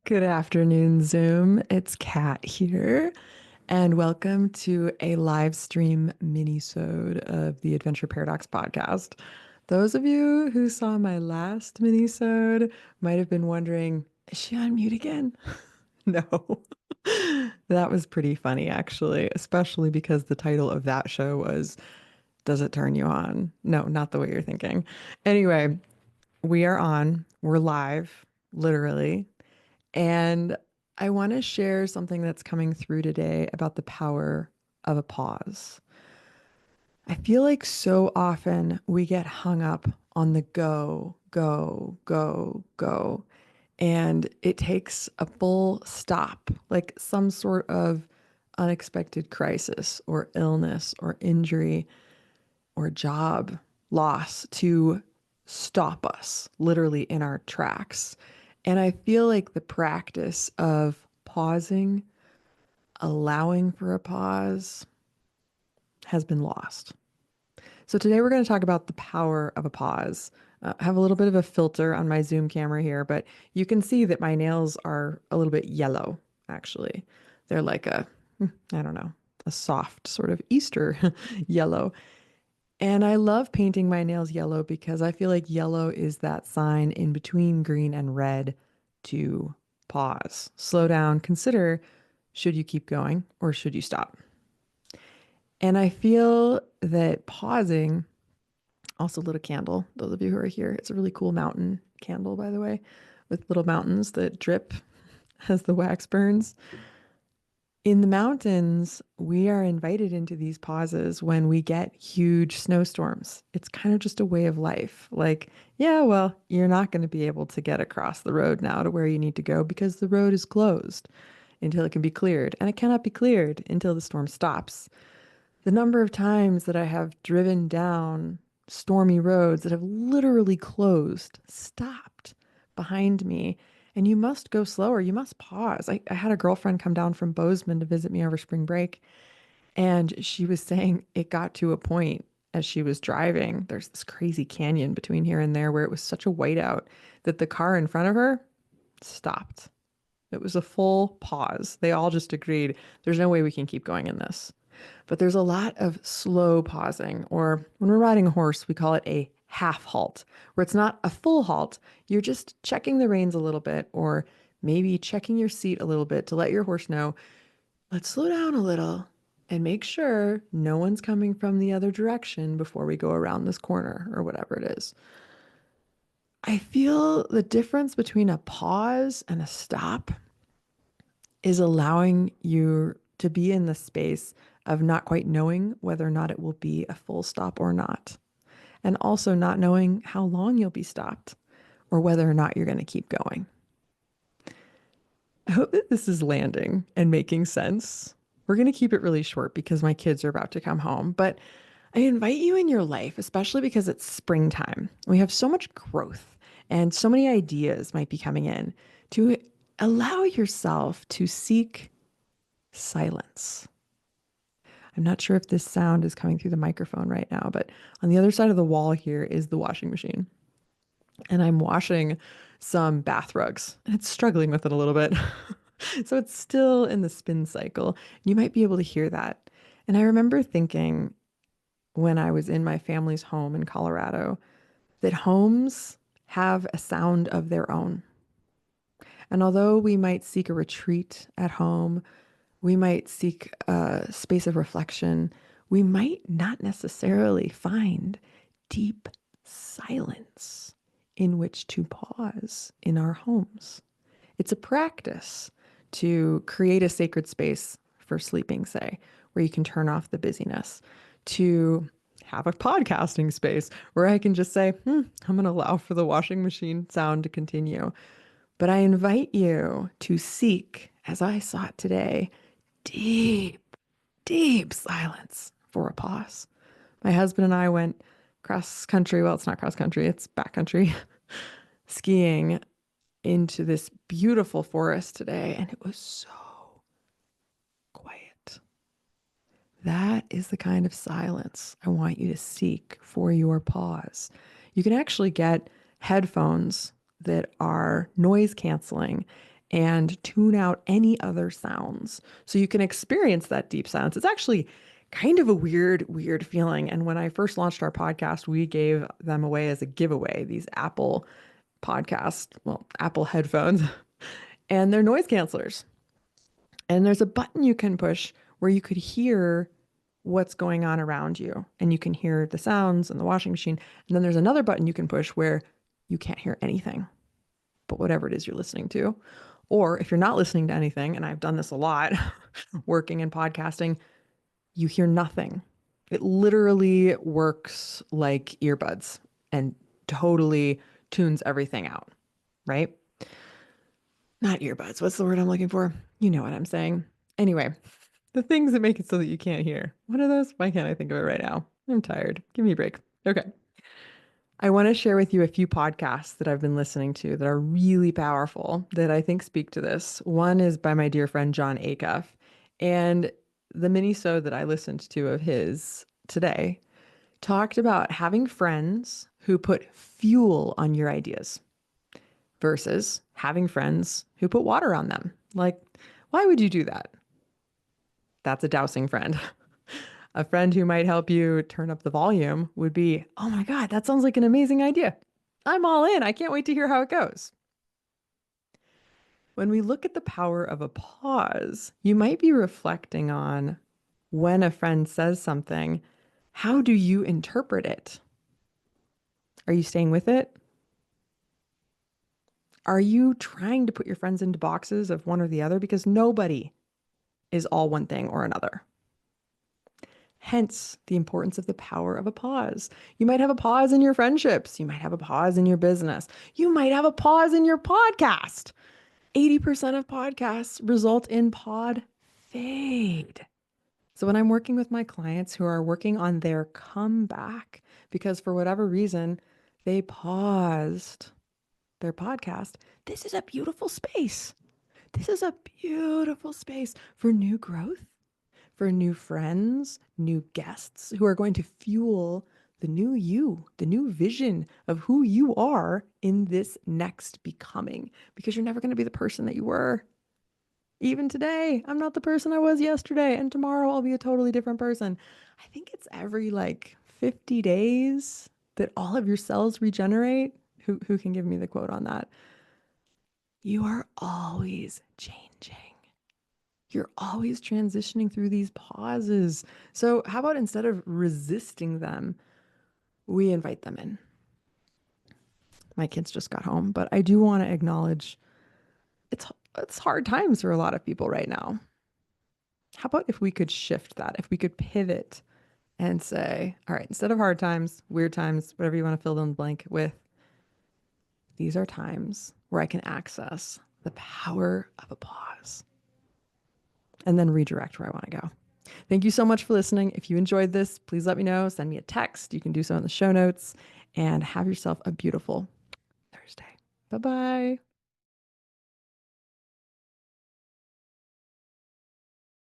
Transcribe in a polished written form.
Good afternoon, Zoom. It's Kat here, and welcome to a live stream minisode of the Adventure Paradox podcast. Those of you who saw my last minisode might have been wondering, is she on mute again? No. That was pretty funny, actually, especially because the title of that show was Does It Turn You On? No, not the way you're thinking. Anyway, we are on, we're live, literally. And I want to share something that's coming through today about the power of a pause. I feel like so often we get hung up on the go, go, go, go. And it takes a full stop, like some sort of unexpected crisis or illness or injury or job loss to stop us literally in our tracks. And I feel like the practice of pausing, allowing for a pause, has been lost. So today we're going to talk about the power of a pause. I have a little bit of a filter on my Zoom camera here, but you can see that my nails are a little bit yellow, actually. They're like I don't know, a soft sort of Easter yellow. And I love painting my nails yellow because I feel like yellow is that sign in between green and red to pause, slow down, consider should you keep going or should you stop? And I feel that pausing, also lit a candle, those of you who are here, it's a really cool mountain candle, by the way, with little mountains that drip as the wax burns. In the mountains, we are invited into these pauses when we get huge snowstorms. It's kind of just a way of life. Like, yeah, well, you're not going to be able to get across the road now to where you need to go because the road is closed until it can be cleared. And it cannot be cleared until the storm stops. The number of times that I have driven down stormy roads that have literally closed, stopped behind me, and you must go slower. You must pause. I had a girlfriend come down from Bozeman to visit me over spring break, and she was saying it got to a point as she was driving. There's this crazy canyon between here and there where it was such a whiteout that the car in front of her stopped. It was a full pause. They all just agreed there's no way we can keep going in this. But there's a lot of slow pausing, or when we're riding a horse, we call it a half halt, where it's not a full halt. You're just checking the reins a little bit, or maybe checking your seat a little bit to let your horse know, let's slow down a little and make sure no one's coming from the other direction before we go around this corner, or whatever it is. I feel the difference between a pause and a stop is allowing you to be in the space of not quite knowing whether or not it will be a full stop or not. And also not knowing how long you'll be stopped or whether or not you're going to keep going. I hope that this is landing and making sense. We're going to keep it really short because my kids are about to come home. But I invite you in your life, especially because it's springtime. We have so much growth and so many ideas might be coming in to allow yourself to seek silence. I'm not sure if this sound is coming through the microphone right now, but on the other side of the wall here is the washing machine. And I'm washing some bath rugs, and it's struggling with it a little bit. So it's still in the spin cycle. You might be able to hear that. And I remember thinking when I was in my family's home in Colorado that homes have a sound of their own. And although we might seek a retreat at home, we might seek a space of reflection, we might not necessarily find deep silence in which to pause in our homes. It's a practice to create a sacred space for sleeping, say, where you can turn off the busyness, to have a podcasting space where I can just say, I'm going to allow for the washing machine sound to continue. But I invite you to seek, as I sought today, deep, deep silence for a pause. My husband and I went cross country. Well, it's not cross country, it's backcountry skiing into this beautiful forest today, and it was so quiet. That is the kind of silence I want you to seek for your pause. You can actually get headphones that are noise canceling, and tune out any other sounds so you can experience that deep silence. It's actually kind of a weird feeling. And when I first launched our podcast, we gave them away as a giveaway, these Apple headphones, and they're noise cancelers. And there's a button you can push where you could hear what's going on around you and you can hear the sounds and the washing machine. And then there's another button you can push where you can't hear anything but whatever it is you're listening to. Or if you're not listening to anything, and I've done this a lot working and podcasting, you hear nothing. It literally works like earbuds and totally tunes everything out, right? Not earbuds. What's the word I'm looking for? You know what I'm saying. Anyway, the things that make it so that you can't hear. What are those? Why can't I think of it right now? I'm tired. Give me a break. Okay. I want to share with you a few podcasts that I've been listening to that are really powerful that I think speak to this. One is by my dear friend John Acuff, and the minisode that I listened to of his today talked about having friends who put fuel on your ideas versus having friends who put water on them. Like, why would you do that? That's a dousing friend. A friend who might help you turn up the volume would be, oh my God, that sounds like an amazing idea. I'm all in. I can't wait to hear how it goes. When we look at the power of a pause, you might be reflecting on when a friend says something, how do you interpret it? Are you staying with it? Are you trying to put your friends into boxes of one or the other? Because nobody is all one thing or another. Hence the importance of the power of a pause. You might have a pause in your friendships. You might have a pause in your business. You might have a pause in your podcast. 80% of podcasts result in pod fade. So when I'm working with my clients who are working on their comeback, because for whatever reason, they paused their podcast, this is a beautiful space. This is a beautiful space for new growth, for new friends, new guests who are going to fuel the new you, the new vision of who you are in this next becoming, because you're never going to be the person that you were. Even today, I'm not the person I was yesterday, and tomorrow I'll be a totally different person. I think it's every like 50 days that all of your cells regenerate. Who can give me the quote on that? You are always changing. You're always transitioning through these pauses. So, how about instead of resisting them, we invite them in? My kids just got home, but I do want to acknowledge it's hard times for a lot of people right now. How about if we could shift that? If we could pivot and say, all right, instead of hard times, weird times, whatever you want to fill in the blank with, these are times where I can access the power of a pause and then redirect where I want to go. Thank you so much for listening. If you enjoyed this, please let me know. Send me a text. You can do so in the show notes, and have yourself a beautiful Thursday. Bye-bye.